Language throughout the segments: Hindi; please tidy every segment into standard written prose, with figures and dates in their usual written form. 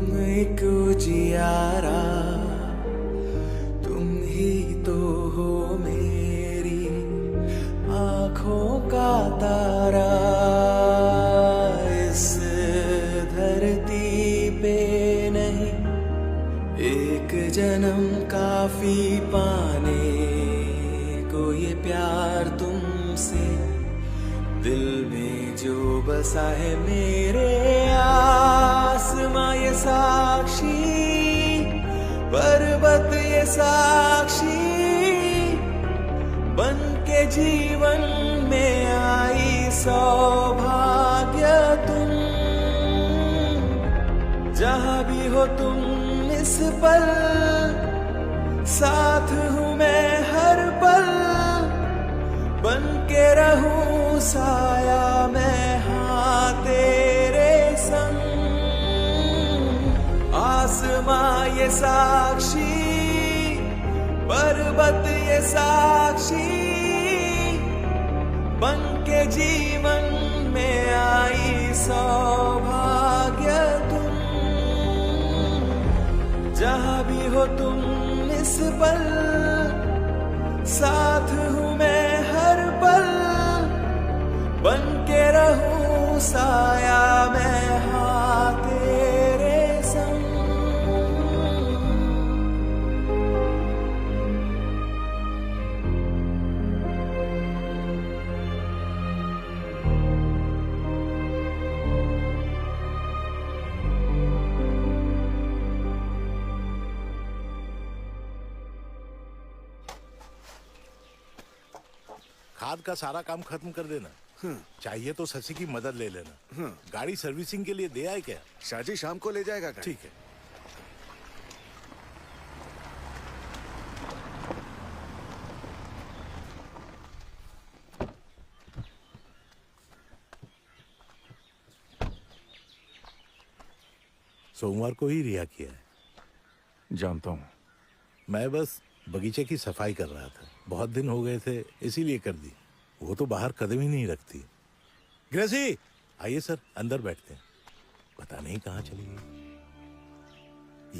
एक उजियारा, तुम ही तो हो मेरी आँखों का तारा। इस धरती पे नहीं एक जन्म काफी पाने को ये प्यार तुमसे, दिल में जो बसा है मेरे आसमां ये साक्षी, पर्वत ये साक्षी, बन के जीवन में आई सौभाग्य तुम। जहां भी हो तुम इस पल, साथ हूँ मैं हर पल, बन के रहूं साया मैं हाँ तेरे संग। आसमां ये साक्षी, पर्वत ये साक्षी, बन के जीवन में आई सौभाग्य तुम। जहां भी हो तुम इस पल, साथ हूँ मैं हर पल, बन के रहूं साया मैं हाँ तेरे संग। खाद का सारा काम खत्म कर देना। चाहिए तो शशि की मदद ले लेना। गाड़ी सर्विसिंग के लिए दे आए क्या? शाजी शाम को ले जाएगा। ठीक है। सोमवार को ही रिहा किया है। जानता हूँ। मैं बस बगीचे की सफाई कर रहा था, बहुत दिन हो गए थे इसीलिए कर दी। वो तो बाहर कदम ही नहीं रखती। ग्रेसी, आइए सर, अंदर बैठते हैं। पता नहीं कहाँ चली गई।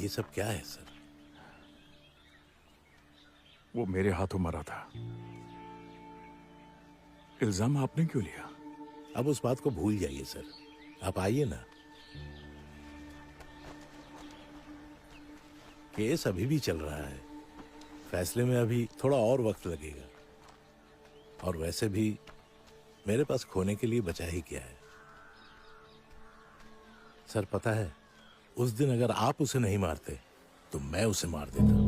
ये सब क्या है सर? वो मेरे हाथों मरा था। इल्जाम आपने क्यों लिया? अब उस बात को भूल जाइए सर, आप आइए ना। केस अभी भी चल रहा है, फैसले में अभी थोड़ा और वक्त लगेगा। और वैसे भी मेरे पास खोने के लिए बचा ही क्या है। सर पता है, उस दिन अगर आप उसे नहीं मारते तो मैं उसे मार देता।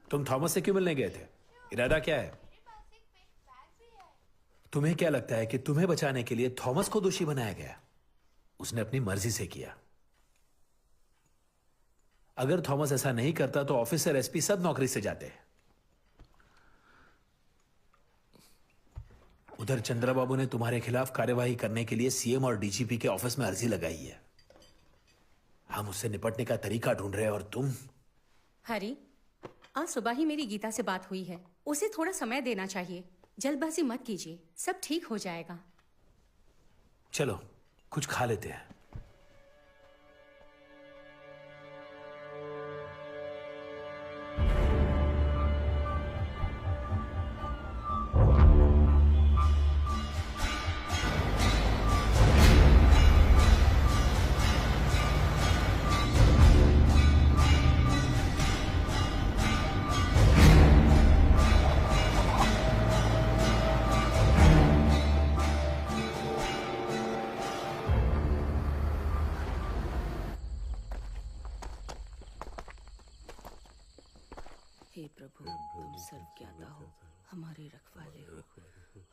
तुम थॉमस से क्यों मिलने गए थे? इरादा क्या है? तुम्हें क्या लगता है कि तुम्हें बचाने के लिए थॉमस को दोषी बनाया गया? उसने अपनी मर्जी से किया। अगर थॉमस ऐसा नहीं करता तो ऑफिसर, एसपी सब नौकरी से जाते। उधर चंद्रबाबू ने तुम्हारे खिलाफ कार्यवाही करने के लिए सीएम और डीजीपी के ऑफिस में अर्जी लगाई है। हम उससे निपटने का तरीका ढूंढ रहे हैं और तुम। हरी, आज सुबह ही मेरी गीता से बात हुई है। उसे थोड़ा समय देना चाहिए। जल्दबाजी मत कीजिए, सब ठीक हो जाएगा। चलो कुछ खा लेते हैं। हे प्रभु, तुम सर्वज्ञाता हो, हमारे रखवाले हो।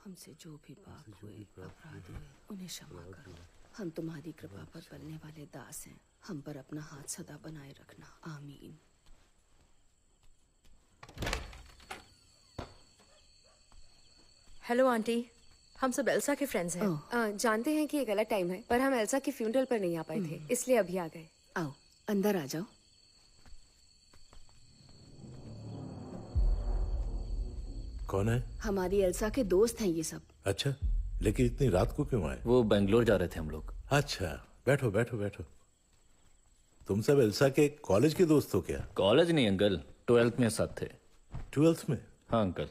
हमसे जो भी पाप हुए, अपराध हुए, उन्हें क्षमा करो। हम तुम्हारी कृपा पर पलने वाले दास हैं। हम पर अपना हाथ सदा बनाए रखना। आमीन। Hello aunty. हम सब एल्सा के फ्रेंड्स हैं। जानते हैं कि ये गलत टाइम है, पर हम एल्सा के फ्यूनरल पर नहीं आ पाए थे, इसलिए अभी आ गए। आओ अंदर आ जाओ। कौन है? हमारी एल्सा के दोस्त हैं ये सब। अच्छा, लेकिन इतनी रात को क्यों आए? वो बेंगलोर जा रहे थे हम लोग। अच्छा, बैठो बैठो बैठो। तुम सब एल्सा के कॉलेज के दोस्त हो क्या? कॉलेज नहीं अंकल, 12th में साथ थे। 12th में? हाँ अंकल।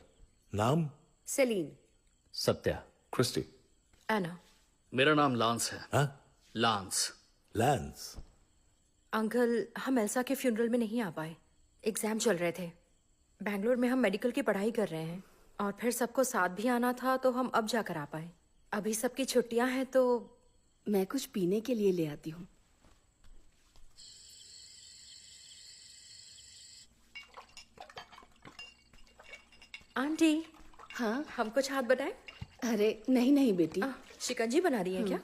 नाम? सेलीन। सत्या। क्रिस्टी। एना। मेरा नाम लांस है। हाँ? लांस। लैंस। अंकल, हम एल्सा के फ्यूनरल में नहीं आ पाए, एग्जाम चल रहे थे। बैंगलोर में हम मेडिकल की पढ़ाई कर रहे हैं और फिर सबको साथ भी आना था, तो हम अब जाकर आ पाए। अभी सबकी छुट्टियां हैं तो मैं कुछ पीने के लिए ले आती हूँ। आंटी, हाँ? हम कुछ हाथ बनाए? अरे नहीं नहीं बेटी। शिकंजी बना रही है क्या?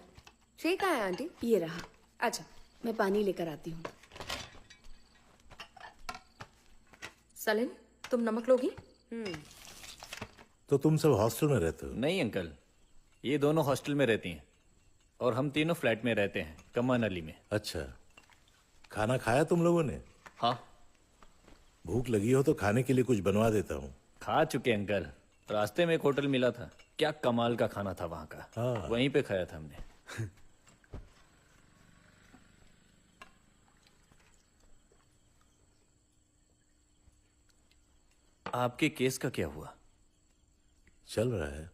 श्रेय कहाँ है आंटी? ये रहा। अच्छा, मैं पानी लेकर आती हूँ। सलिन, तुम नमक लोगी? तो तुम सब हॉस्टल में रहते हो? नहीं अंकल, ये दोनों हॉस्टल में रहती हैं और हम तीनों फ्लैट में रहते हैं, कमान अली में। अच्छा, खाना खाया तुम लोगों ने? हाँ। भूख लगी हो तो खाने के लिए कुछ बनवा देता हूँ। खा चुके अंकल, रास्ते में एक होटल मिला था, क्या कमाल का खाना था वहां का। हाँ। वहीं पे खाया था हमने। आपके केस का क्या हुआ? चल रहा है।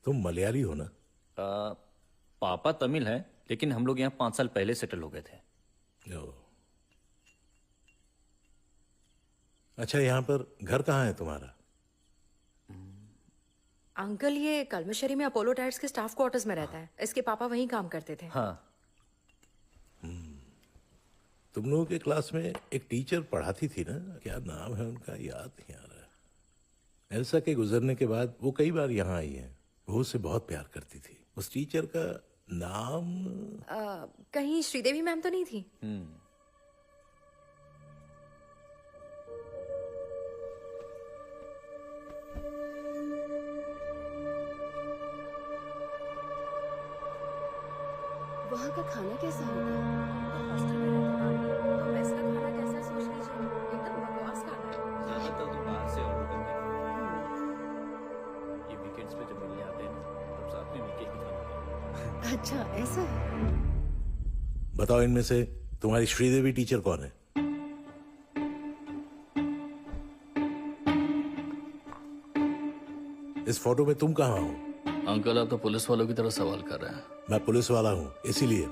तुम मलयाली हो ना? पापा तमिल हैं, लेकिन हम लोग यहाँ 5 साल पहले सेटल हो गए थे। ओ। अच्छा, यहाँ पर घर कहाँ है तुम्हारा? अंकल, ये कलमशरी में अपोलो टायर्स के स्टाफ क्वार्टर्स में रहता है। इसके पापा वहीं काम करते थे। हाँ। तुम लोगों के क्लास में एक टीचर पढ़ाती थी ना, क्या नाम है उनका, याद नहीं आ रहा। एल्सा के गुजरने के बाद वो कई बार यहाँ आई है। वो उससे बहुत प्यार करती थी। उस टीचर का नाम? कहीं श्रीदेवी मैम तो नहीं थी? वहाँ का खाना कैसा होगा? ज्यादातर तो बाहर से ऑर्डर करते हैं। ये वीकेंड्स पे जब मिलने आते हैं ना, तब साथ में मिलके ही खाना खाते हैं। अच्छा, ऐसा है। बताओ, इनमें से तुम्हारी श्रीदेवी टीचर कौन है? इस फोटो में तुम कहाँ हो? अंकल, आप तो पुलिस वालों की तरह सवाल कर रहे हैं। मैं पुलिस वाला हूं, इसीलिए।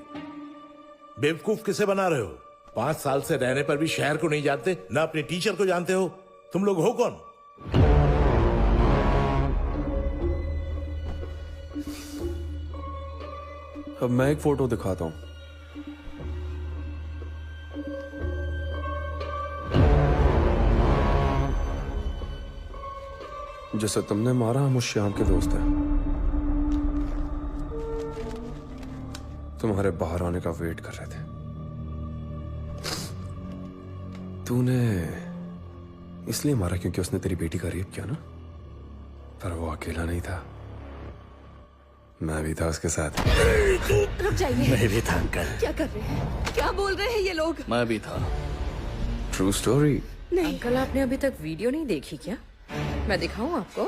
बेवकूफ किसे बना रहे हो? 5 साल से रहने पर भी शहर को नहीं जानते, ना अपने टीचर को जानते हो। तुम लोग हो कौन? अब मैं एक फोटो दिखाता हूं। जिसे तुमने मारा, हम उस श्याम के दोस्त हैं। तुम्हारे बाहर आने का वेट कर रहे थे। तूने इसलिए मारा क्योंकि उसने तेरी बेटी का रेप किया ना? पर वो अकेला नहीं था, मैं भी था उसके साथ। रुक जाइए। मैं भी था अंकल। क्या कर रहे हैं? क्या बोल रहे हैं ये लोग? मैं भी था। True story. अंकल, आपने अभी तक वीडियो नहीं देखी क्या? मैं दिखाऊं आपको?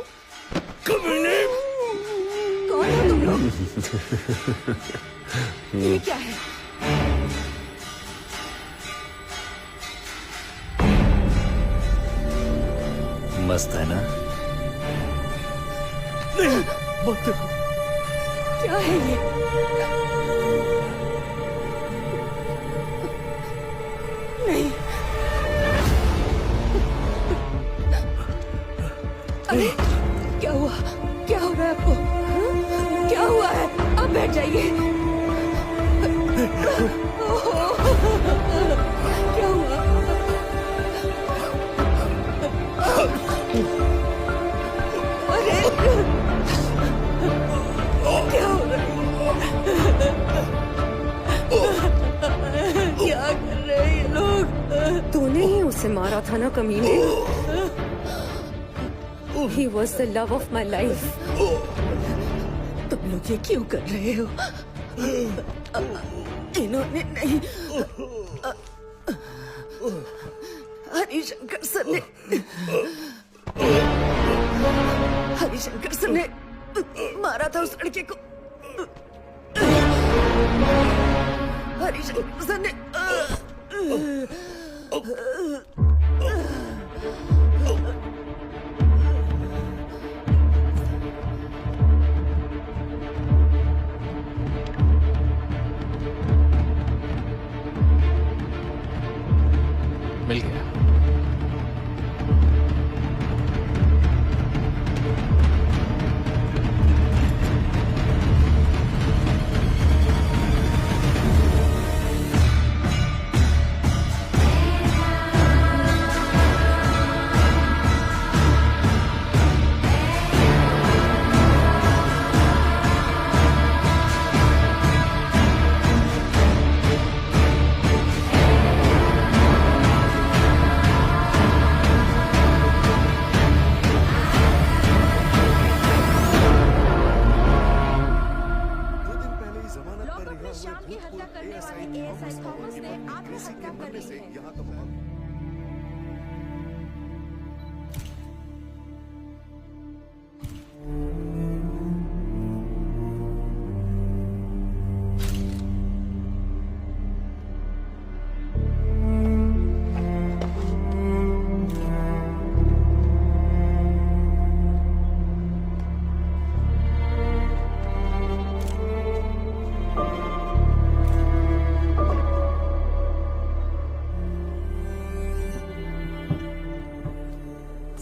कौन हो तुम लोग? ये क्या है? मस्त है ना? नहीं, मत देखो। क्या है ये? नहीं। अरे क्या हुआ? क्या हो रहा है आपको? हाँ? क्या हुआ है? आप बैठ जाइए। क्या हुआ? अरे क्या हो रहा है? क्या कर रहे हैं ये लोग? तूने ही उसे मारा था ना कमीने? He was the love of my life. तुम लोग ये क्यों कर रहे हो? इन्होंने नहीं, हरिशंकर सर ने मारा था उस लड़के को। हरिशंकर सर ने मिल गया। श्याम की हत्या करने वाले एएसआई थॉमस ने आत्महत्या कर ली है।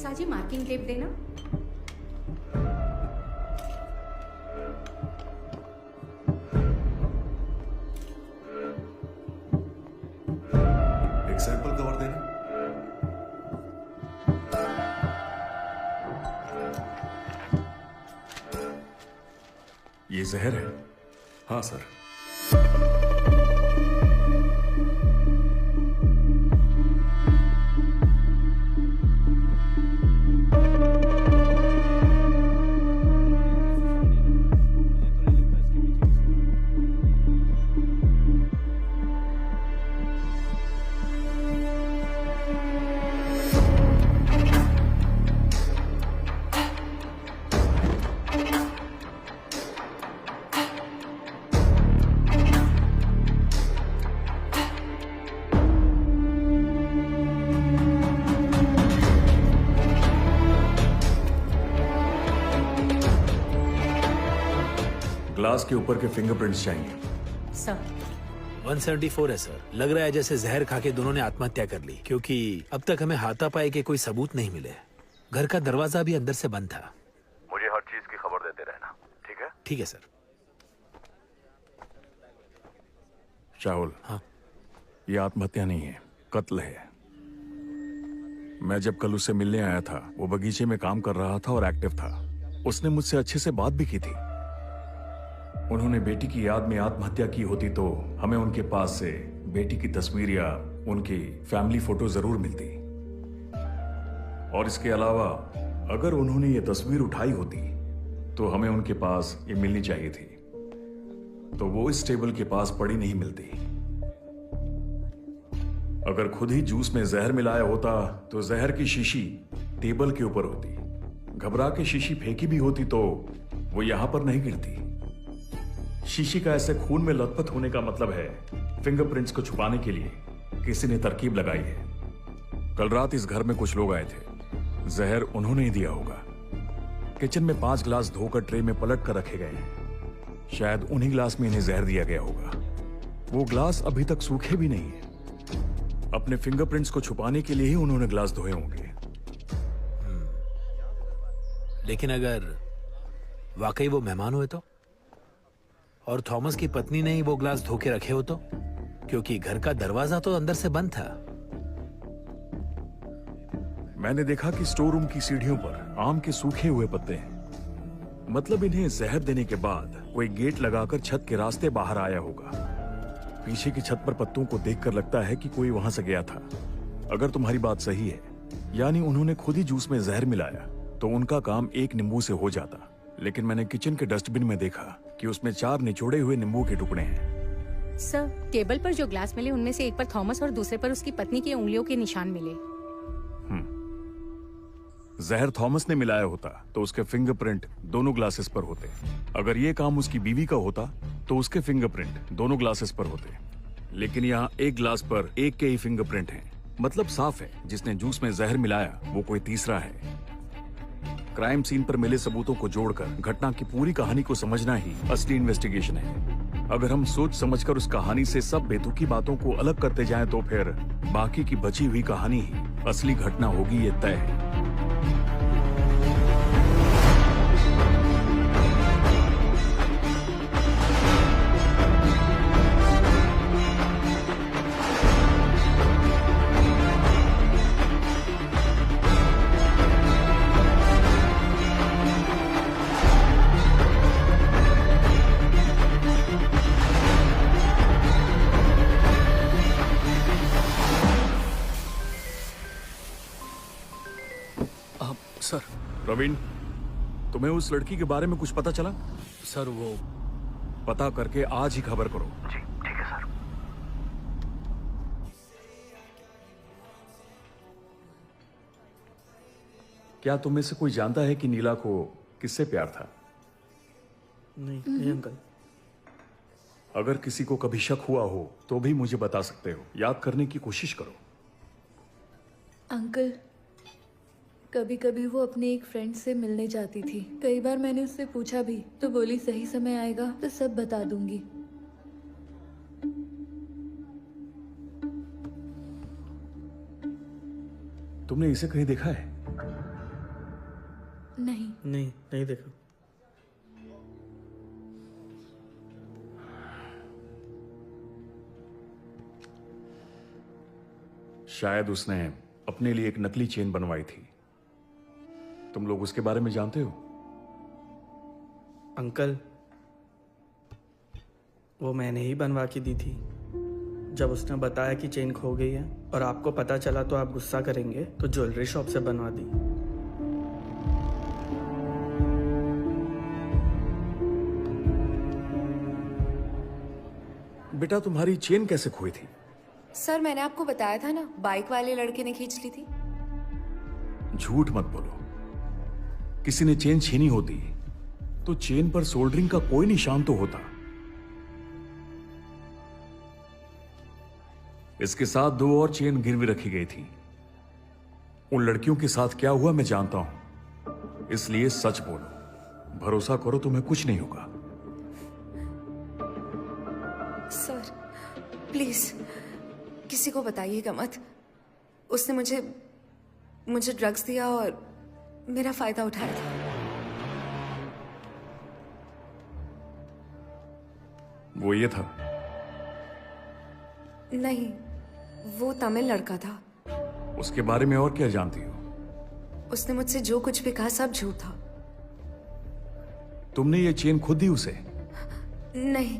साजी मार्किंग टेप देना। एक सैंपल कवर देना। ये जहर है? हाँ सर। ग्लास के ऊपर के फिंगरप्रिंट्स चाहिए। सर 174 है सर। लग रहा है जैसे जहर खा के दोनों ने आत्महत्या कर ली, क्योंकि अब तक हमें हाथापाई के कोई सबूत नहीं मिले। घर का दरवाजा भी अंदर से बंद था। मुझे हर चीज की खबर देते रहना, ठीक है? ठीक है सर। शाहुल, हाँ? ये आत्महत्या नहीं है, कत्ल है। मैं जब कल उससे मिलने आया था, वो बगीचे में काम कर रहा था और एक्टिव था। उसने मुझसे अच्छे से बात भी की थी। उन्होंने बेटी की याद में आत्महत्या की होती तो हमें उनके पास से बेटी की तस्वीर या उनकी फैमिली फोटो जरूर मिलती। और इसके अलावा अगर उन्होंने ये तस्वीर उठाई होती तो हमें उनके पास ये मिलनी चाहिए थी। तो वो इस टेबल के पास पड़ी नहीं मिलती। अगर खुद ही जूस में जहर मिलाया होता तो जहर की शीशी टेबल के ऊपर होती। घबरा के शीशी फेंकी भी होती तो वो यहां पर नहीं गिरती। शीशी का ऐसे खून में लथपथ होने का मतलब है फिंगरप्रिंट्स को छुपाने के लिए किसी ने तरकीब लगाई है। कल रात इस घर में कुछ लोग आए थे। जहर उन्होंने ही दिया होगा। किचन में 5 ग्लास धोकर ट्रे में पलट कर रखे गए हैं। शायद उन्हीं ग्लास में इन्हें जहर दिया गया होगा। वो ग्लास अभी तक सूखे भी नहीं है। अपने फिंगरप्रिंट्स को छुपाने के लिए ही उन्होंने ग्लास धोए होंगे। लेकिन अगर वाकई वो मेहमान हुए तो, और थॉमस की पत्नी ने ही वो ग्लास धो के रखे हो तो, क्योंकि घर का दरवाजा तो अंदर से बंद था। मैंने देखा कि स्टोर रूम की सीढ़ियों पर आम के सूखे हुए पत्ते हैं। मतलब इन्हें जहर देने के बाद कोई गेट लगाकर छत के रास्ते बाहर आया होगा। पीछे की छत पर पत्तों को देखकर लगता है कि कोई वहां से गया था। अगर तुम्हारी बात सही है, यानी उन्होंने खुद ही जूस में जहर मिलाया तो उनका काम एक नींबू से हो जाता, लेकिन मैंने किचन के डस्टबिन में देखा कि उसमें 4 निचोड़े हुए नींबू के टुकड़े हैं। सर, टेबल पर जो ग्लास मिले उनमें से एक पर थॉमस और दूसरे पर उसकी पत्नी की उंगलियों के निशान मिले। जहर थॉमस ने मिलाया होता तो उसके फिंगरप्रिंट दोनों ग्लासेस पर होते। अगर ये काम उसकी बीवी का होता तो उसके फिंगरप्रिंट दोनों ग्लासेस पर होते, लेकिन यहाँ एक ग्लास पर एक के ही फिंगरप्रिंट हैं। मतलब साफ है, जिसने जूस में जहर मिलाया वो कोई तीसरा है। क्राइम सीन पर मिले सबूतों को जोड़कर घटना की पूरी कहानी को समझना ही असली इन्वेस्टिगेशन है। अगर हम सोच समझकर उस कहानी से सब बेतुकी बातों को अलग करते जाएं तो फिर बाकी की बची हुई कहानी ही असली घटना होगी, ये तय है। सर। प्रवीण, तुम्हें उस लड़की के बारे में कुछ पता चला? सर वो पता करके आज ही खबर करो। जी ठीक है सर। क्या तुम में से कोई जानता है कि नीला को किससे प्यार था? नहीं अंकल। अगर किसी को कभी शक हुआ हो तो भी मुझे बता सकते हो। याद करने की कोशिश करो। अंकल, कभी कभी वो अपने एक फ्रेंड से मिलने जाती थी। कई बार मैंने उससे पूछा भी तो बोली सही समय आएगा तो सब बता दूंगी। तुमने इसे कहीं देखा है? नहीं देखा। शायद उसने अपने लिए एक नकली चेन बनवाई थी। तुम लोग उसके बारे में जानते हो? अंकल, वो मैंने ही बनवा के दी थी। जब उसने बताया कि चेन खो गई है और आपको पता चला तो आप गुस्सा करेंगे, तो ज्वेलरी शॉप से बनवा दी। बेटा, तुम्हारी चेन कैसे खोई थी? सर, मैंने आपको बताया था ना, बाइक वाले लड़के ने खींच ली थी। झूठ मत बोलो। किसी ने चेन छीनी होती तो चेन पर सोल्डरिंग का कोई निशान तो होता। इसके साथ 2 और चेन गिरवी रखी गई थी। उन लड़कियों के साथ क्या हुआ मैं जानता हूं, इसलिए सच बोलो। भरोसा करो, तुम्हें कुछ नहीं होगा। सर प्लीज किसी को बताइएगा मत। उसने मुझे ड्रग्स दिया और मेरा फायदा उठाया था। वो ये था? नहीं, वो तमिल लड़का था। उसके बारे में और क्या जानती हो? उसने मुझसे जो कुछ भी कहा सब झूठ था। तुमने ये चेन खुद दी उसे? नहीं,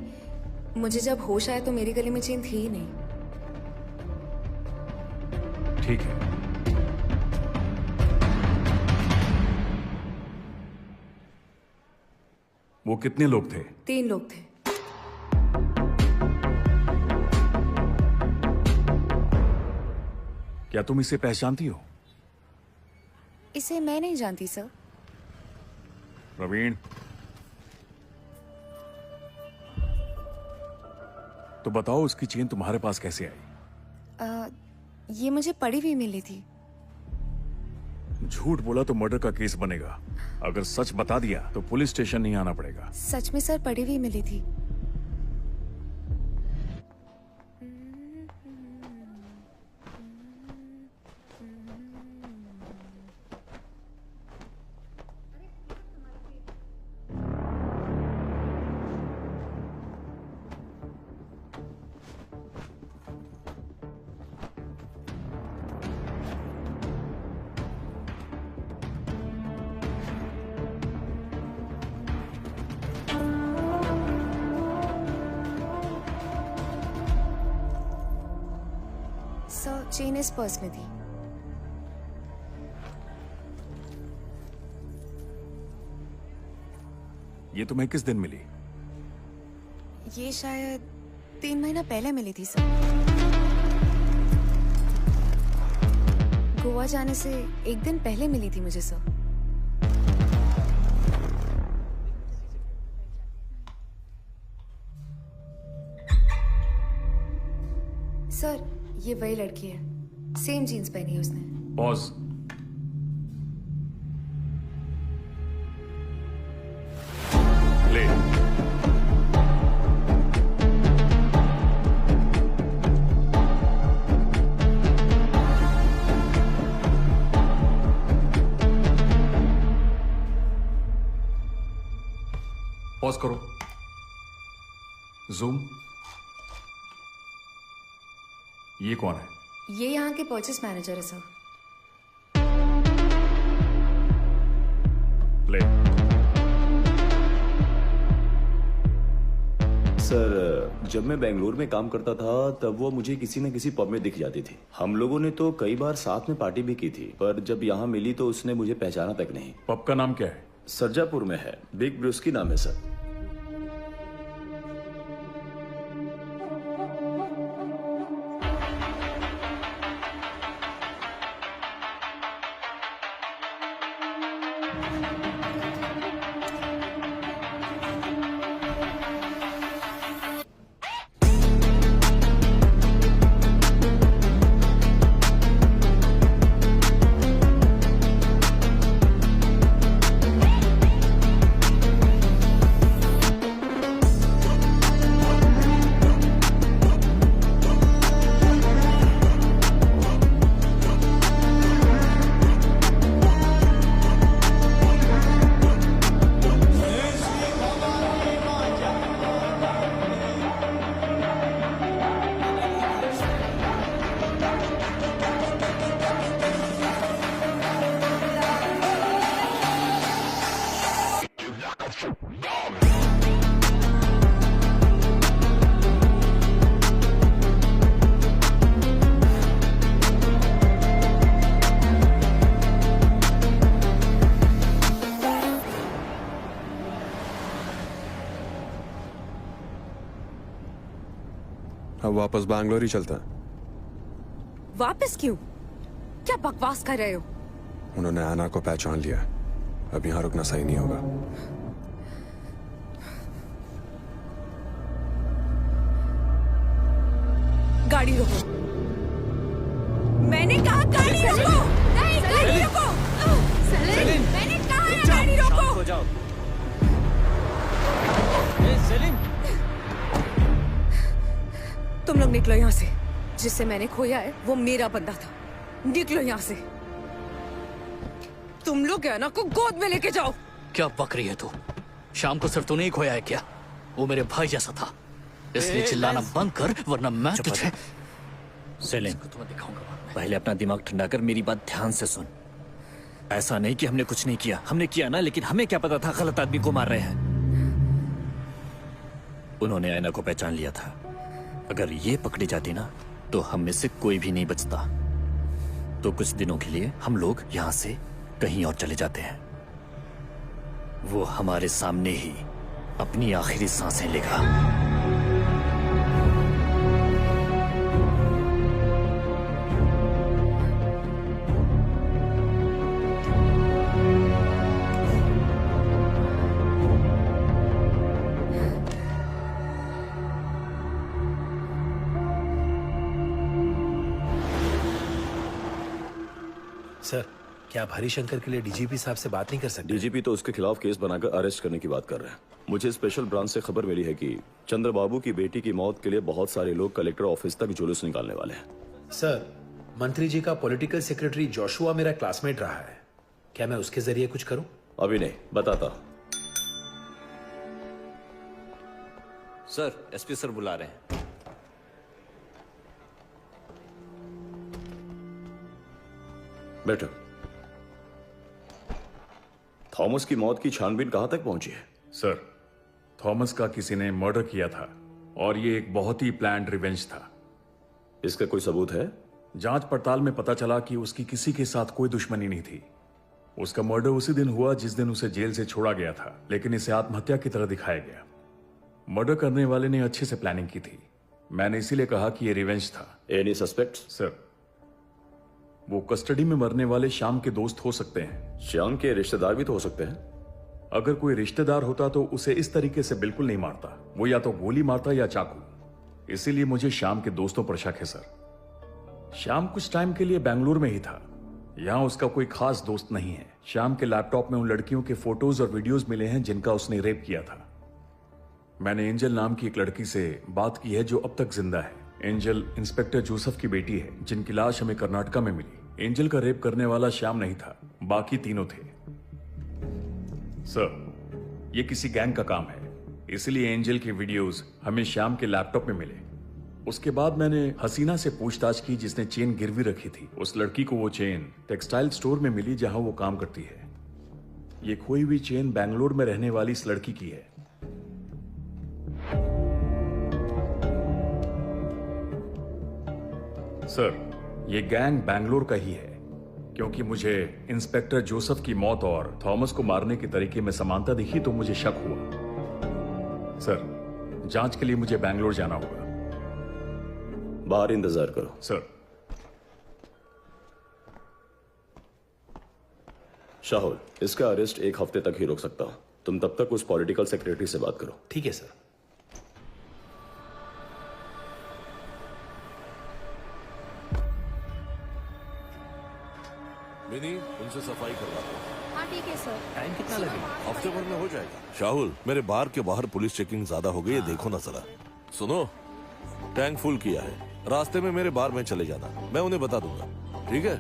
मुझे जब होश आया तो मेरी गले में चेन थी ही नहीं। ठीक है। वो कितने लोग थे? 3 लोग थे। क्या तुम इसे पहचानती हो? इसे मैं नहीं जानती सर। प्रवीण, तो बताओ उसकी चेन तुम्हारे पास कैसे आई? ये मुझे पड़ी हुई मिली थी। झूठ बोला तो मर्डर का केस बनेगा। अगर सच बता दिया तो पुलिस स्टेशन नहीं आना पड़ेगा। सच में सर पड़ी हुई मिली थी। सर चेन इस पर्स में थी। ये तुम्हें किस दिन मिली? ये शायद 3 महीना पहले मिली थी सर। गोवा जाने से 1 दिन पहले मिली थी मुझे सर। सर ये वही लड़की है, सेम जीन्स पहनी है उसने। पॉज। ले। पॉज करो। जूम। ये कौन है? ये यहाँ के परचेस मैनेजर है सर। ले। सर जब मैं बेंगलुरु में काम करता था तब वो मुझे किसी न किसी पब में दिख जाती थी। हम लोगों ने तो कई बार साथ में पार्टी भी की थी, पर जब यहाँ मिली तो उसने मुझे पहचाना तक नहीं। पब का नाम क्या है? सरजापुर में है, बिग ब्रूस्की नाम है सर। अब वापस बैंगलोर ही चलता है। वापस क्यों? क्या बकवास कर रहे हो? उन्होंने आना को पहचान लिया, अब यहाँ रुकना सही नहीं होगा। गाड़ी रोको। मैंने कहा गाड़ी रोको। नहीं, गाड़ी रोको। सेलिन, मैंने कहा गाड़ी रोको। शांत हो जाओ। सेलिन, तुम लोग निकलो यहाँ से। जिससे मैंने खोया है वो मेरा बंदा था। निकलो यहाँ से। तुम लोग याना को गोद में लेके जाओ। क्या बक रही है तू? शाम को सिर्फ तूने ही खोया है क्या? वो मेरे भाई जैसा था, इसलिए चिल्लाना बंद कर वरना मैं तुझे। सेलिन, पहले अपना दिमाग ठंडा कर मेरी बात ध्यान से सुन। ऐसा नहीं कि हमने कुछ नहीं किया, हमने किया ना, लेकिन हमें क्या पता था गलत आदमी को मार रहे हैं। उन्होंने आयना को पहचान लिया था। अगर ये पकड़ी जाती ना तो हम में से कोई भी नहीं बचता। तो कुछ दिनों के लिए हम लोग यहां से कहीं और चले जाते हैं। वो हमारे सामने ही अपनी आखिरी सांसें लेगा। सर, क्या आप हरिशंकर के लिए डीजीपी साहब से बात नहीं कर सकते? डीजीपी तो उसके खिलाफ केस बनाकर अरेस्ट करने की बात कर रहे हैं। मुझे स्पेशल ब्रांच से खबर मिली है कि चंद्रबाबू की बेटी की मौत के लिए बहुत सारे लोग कलेक्टर ऑफिस तक जुलूस निकालने वाले हैं। सर, मंत्री जी का पॉलिटिकल सेक्रेटरी जोशुआ मेरा क्लासमेट रहा है। क्या मैं उसके जरिए कुछ करूं? अभी नहीं, बताता। सर, एसपी सर बुला रहे हैं। बैठो। थॉमस की मौत की छानबीन कहां तक पहुंची है? सर, थॉमस का किसी ने मर्डर किया था और ये एक बहुत ही प्लान्ड रिवेंज था। इसका कोई सबूत है? जांच पड़ताल में पता चला कि उसकी किसी के साथ कोई दुश्मनी नहीं थी। उसका मर्डर उसी दिन हुआ जिस दिन उसे जेल से छोड़ा गया था, लेकिन इसे आत्महत्या की तरह दिखाया गया। मर्डर करने वाले ने अच्छे से प्लानिंग की थी। मैंने इसीलिए कहा कि ये रिवेंज था। Any suspects? सर, वो कस्टडी में मरने वाले श्याम के दोस्त हो सकते हैं। श्याम के रिश्तेदार भी तो हो सकते हैं। अगर कोई रिश्तेदार होता तो उसे इस तरीके से बिल्कुल नहीं मारता। वो या तो गोली मारता या चाकू। इसीलिए मुझे श्याम के दोस्तों पर शक है सर। श्याम कुछ टाइम के लिए बेंगलुरु में ही था। यहां उसका कोई खास दोस्त नहीं है। श्याम के लैपटॉप में उन लड़कियों के फोटोज और वीडियोज मिले हैं जिनका उसने रेप किया था। मैंने एंजल नाम की एक लड़की से बात की है जो अब तक जिंदा है। एंजल इंस्पेक्टर जोसेफ की बेटी है जिनकी लाश हमें कर्नाटका में मिली। एंजल का रेप करने वाला श्याम नहीं था, बाकी तीनों थे। सर, ये किसी गैंग का काम है, इसलिए एंजल के वीडियोस हमें श्याम के लैपटॉप में मिले। उसके बाद मैंने हसीना से पूछताछ की जिसने चेन गिरवी रखी थी। उस लड़की को वो चेन टेक्सटाइल स्टोर में मिली जहां वो काम करती है। ये खोई हुई चेन बेंगलोर में रहने वाली इस लड़की की है। सर, ये गैंग बेंगलोर का ही है क्योंकि मुझे इंस्पेक्टर जोसेफ की मौत और थॉमस को मारने के तरीके में समानता दिखी तो मुझे शक हुआ। सर, जांच के लिए मुझे बेंगलोर जाना होगा। बाहर इंतजार करो। सर। शाहुल, इसका अरेस्ट एक हफ्ते तक ही रोक सकता हूं। तुम तब तक उस पॉलिटिकल सेक्रेटरी से बात करो। ठीक है सर। मिनी, उनसे सफाई करवा दो। हाँ ठीक है सर। टाइम कितना लगेगा? हफ्ते भर में हो जाएगा। शाहुल, मेरे बार के बाहर पुलिस चेकिंग ज्यादा हो गई है, देखो ना जरा। सुनो, टैंक फुल किया है, रास्ते में मेरे बार में चले जाना, मैं उन्हें बता दूंगा। ठीक है?